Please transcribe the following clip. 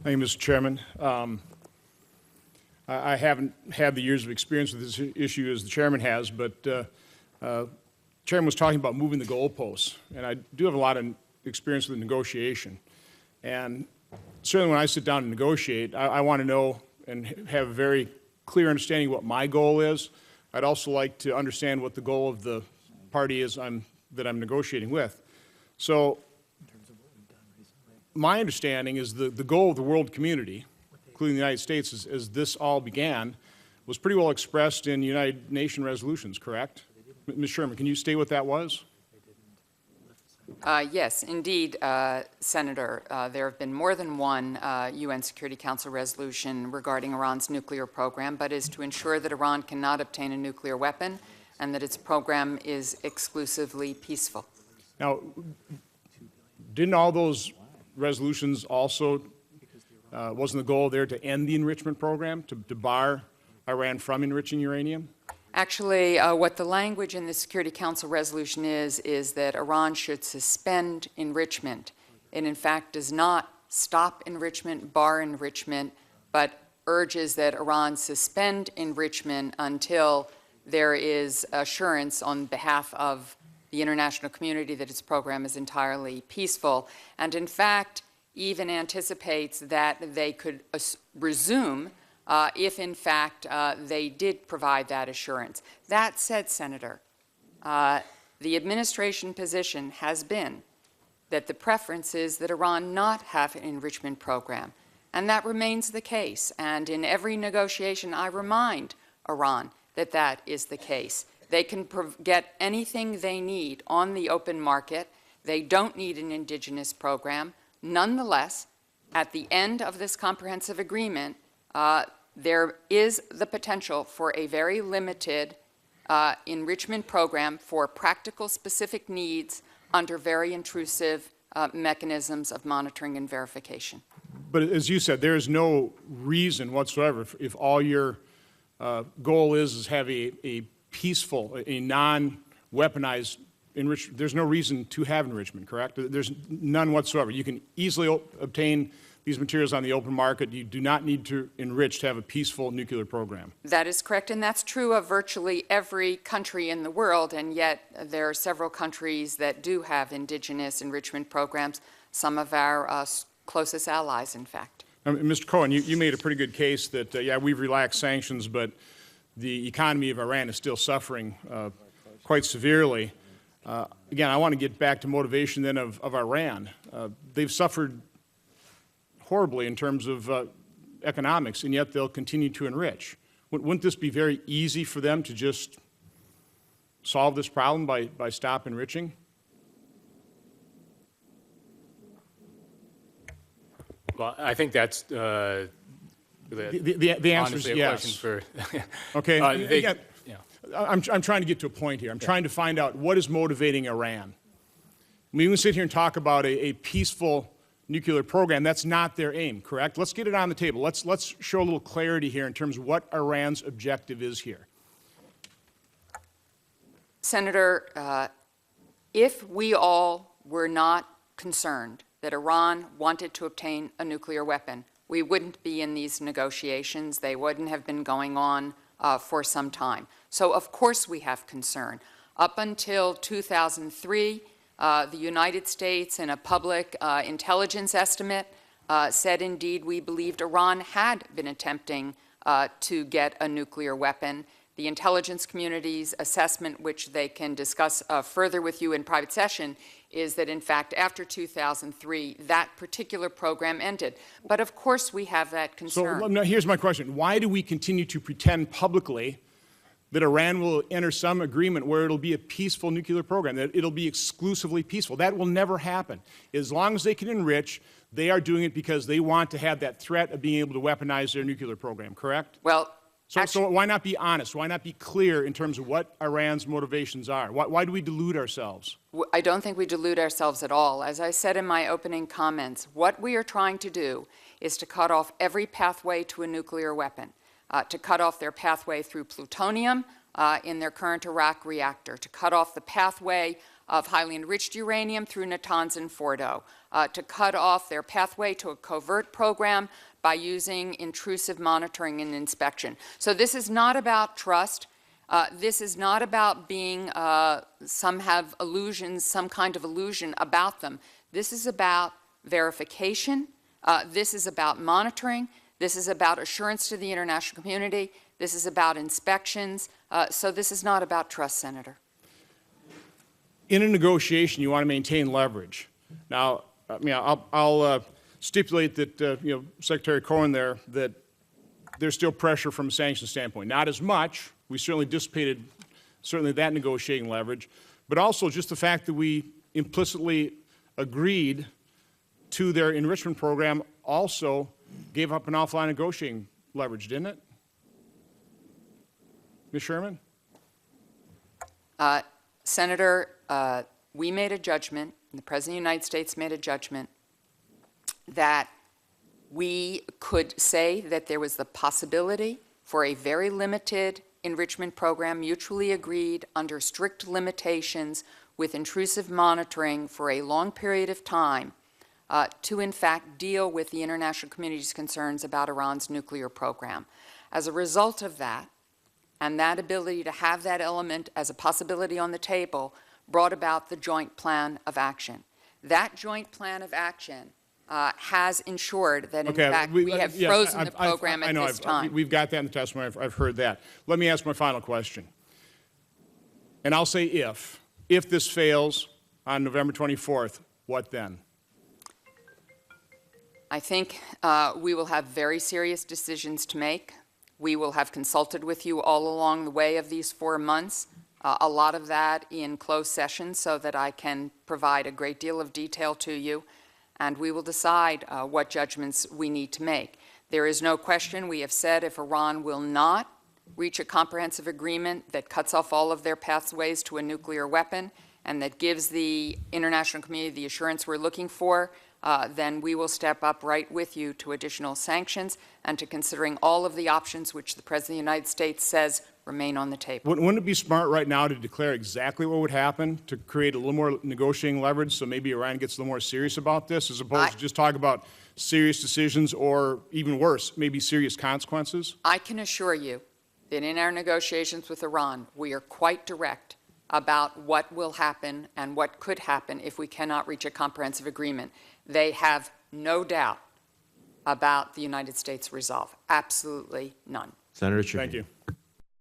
Thank you, Mr. Chairman. I haven't had the years of experience with this issue as the chairman has, but Chairman was talking about moving the goalposts, and I do have a lot of experience with negotiation. And certainly when I sit down and negotiate, I want to know and have a very clear understanding of what my goal is. I'd also like to understand what the goal of the party is that I'm negotiating with. So my understanding is the goal of the world community, including the United States, as this all began, was pretty well expressed in United Nations resolutions, correct? Ms. Sherman, can you state what that was? Yes, indeed, Senator. There have been more than one UN Security Council resolution regarding Iran's nuclear program, but is to ensure that Iran cannot obtain a nuclear weapon and that its program is exclusively peaceful. Now, didn't all those resolutions also, wasn't the goal there to end the enrichment program, to bar Iran from enriching uranium? Actually, what the language in the Security Council resolution is that Iran should suspend enrichment. It, in fact, does not stop enrichment, bar enrichment, but urges that Iran suspend enrichment until there is assurance on behalf of the international community that its program is entirely peaceful, and in fact even anticipates that they could resume if in fact they did provide that assurance. That said, Senator, the administration position has been that the preference is that Iran not have an enrichment program, and that remains the case. And in every negotiation I remind Iran that that is the case. They can get anything they need on the open market. They don't need an indigenous program. Nonetheless, at the end of this comprehensive agreement, there is the potential for a very limited enrichment program for practical specific needs under very intrusive mechanisms of monitoring and verification. But as you said, there is no reason whatsoever if all your goal is have a peaceful, a non-weaponized enrichment. There's no reason to have enrichment, correct? There's none whatsoever. You can easily obtain these materials on the open market. You do not need to enrich to have a peaceful nuclear program. That is correct, and that's true of virtually every country in the world, and yet there are several countries that do have indigenous enrichment programs, some of our closest allies, in fact. Mr. Cohen, you made a pretty good case that, yeah, we've relaxed sanctions, but the economy of Iran is still suffering quite severely. Again, I want to get back to motivation then of Iran. They've suffered horribly in terms of economics, and yet they'll continue to enrich. Wouldn't this be very easy for them to just solve this problem by stop enriching? Well, I think that's the answer is yes. Okay. Again, I'm trying to get to a point here. I'm trying to find out what is motivating Iran. We can sit here and talk about a peaceful nuclear program. That's not their aim, correct? Let's get it on the table. Let's show a little clarity here in terms of what Iran's objective is here. Senator, if we all were not concerned that Iran wanted to obtain a nuclear weapon, we wouldn't be in these negotiations. They wouldn't have been going on for some time. So of course we have concern. Up until 2003, the United States, in a public intelligence estimate, said indeed we believed Iran had been attempting to get a nuclear weapon. The intelligence community's assessment, which they can discuss further with you in private session, is that in fact after 2003 that particular program ended. But of course we have that concern. So now here's my question. Why do we continue to pretend publicly that Iran will enter some agreement where it'll be a peaceful nuclear program, that it'll be exclusively peaceful? That will never happen. As long as they can enrich, they are doing it because they want to have that threat of being able to weaponize their nuclear program, correct? Well, so why not be honest? Why not be clear in terms of what Iran's motivations are? Why do we delude ourselves? I don't think we delude ourselves at all. As I said in my opening comments, what we are trying to do is to cut off every pathway to a nuclear weapon, to cut off their pathway through plutonium in their current Iraq reactor, to cut off the pathway of highly enriched uranium through Natanz and Fordo, to cut off their pathway to a covert program by using intrusive monitoring and inspection. So this is not about trust. This is not about being, some have illusions, some kind of illusion about them. This is about verification. This is about monitoring. This is about assurance to the international community. This is about inspections. So this is not about trust, Senator. In a negotiation, you want to maintain leverage. Now, I mean, I'll stipulate that, Secretary Cohen there, that there's still pressure from a sanctions standpoint. Not as much. We certainly dissipated that negotiating leverage, but also just the fact that we implicitly agreed to their enrichment program also gave up an awful lot of negotiating leverage, didn't it? Ms. Sherman? Senator, we made a judgment, and the President of the United States made a judgment, that we could say that there was the possibility for a very limited enrichment program, mutually agreed under strict limitations with intrusive monitoring for a long period of time, to in fact deal with the international community's concerns about Iran's nuclear program. As a result of that, and that ability to have that element as a possibility on the table, brought about the joint plan of action. That joint plan of action has ensured that, in fact, we have frozen the program at this time. We've got that in the testimony. I've heard that. Let me ask my final question. And I'll say if this fails on November 24th, what then? I think we will have very serious decisions to make. We will have consulted with you all along the way of these 4 months, a lot of that in closed session so that I can provide a great deal of detail to you, and we will decide what judgments we need to make. There is no question, we have said, if Iran will not reach a comprehensive agreement that cuts off all of their pathways to a nuclear weapon and that gives the international community the assurance we're looking for, then we will step up right with you to additional sanctions and to considering all of the options which the President of the United States says remain on the table. Wouldn't it be smart right now to declare exactly what would happen to create a little more negotiating leverage so maybe Iran gets a little more serious about this as opposed to just talk about serious decisions or, even worse, maybe serious consequences? I can assure you that in our negotiations with Iran, we are quite direct about what will happen and what could happen if we cannot reach a comprehensive agreement. They have no doubt about the United States resolve. Absolutely none. Senator Cherney. Thank you.